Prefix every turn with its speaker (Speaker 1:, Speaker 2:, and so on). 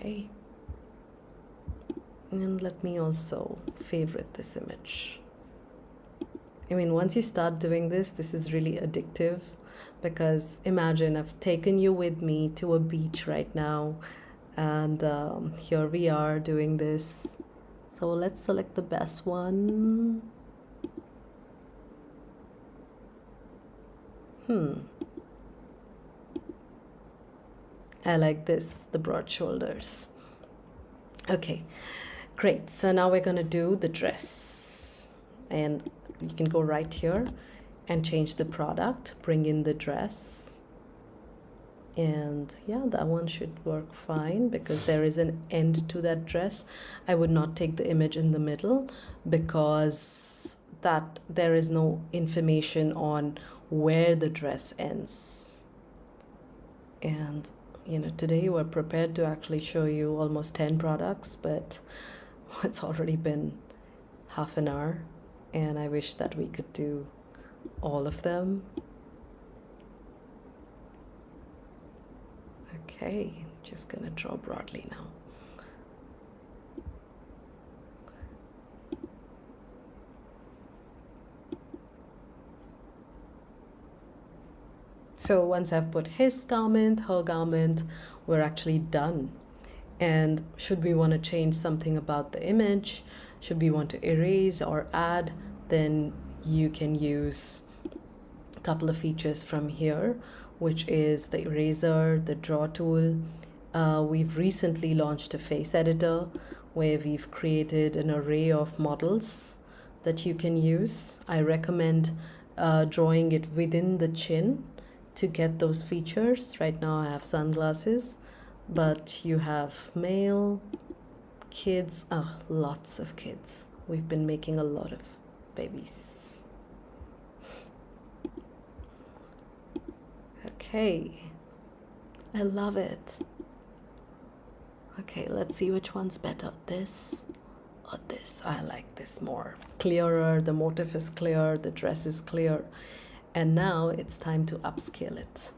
Speaker 1: Okay. And let me also favorite this image. I mean, once you start doing this, this is really addictive, because imagine I've taken you with me to a beach right now, and here we are doing this. So let's select the best one. I like this, the broad shoulders. Okay, great. So now we're gonna do the dress, and you can go right here and change the product, bring in the dress, and yeah, that one should work fine because there is an end to that dress. I would not take the image in the middle because that there is no information on where the dress ends. And you know, today we're prepared to actually show you almost 10 products, but it's already been half an hour, and I wish that we could do all of them. Okay, just gonna draw broadly now. So once I've put his garment, her garment, we're actually done. And should we want to change something about the image, should we want to erase or add, then you can use a couple of features from here, which is the eraser, the draw tool. We've recently launched a face editor where we've created an array of models that you can use. I recommend drawing it within the chin to get those features. Right now I have sunglasses, but you have male, kids, lots of kids. We've been making a lot of babies. Okay, I love it. Okay, let's see which one's better, this or this. I like this more. Clearer, the motif is clear, the dress is clear. And now it's time to upscale it.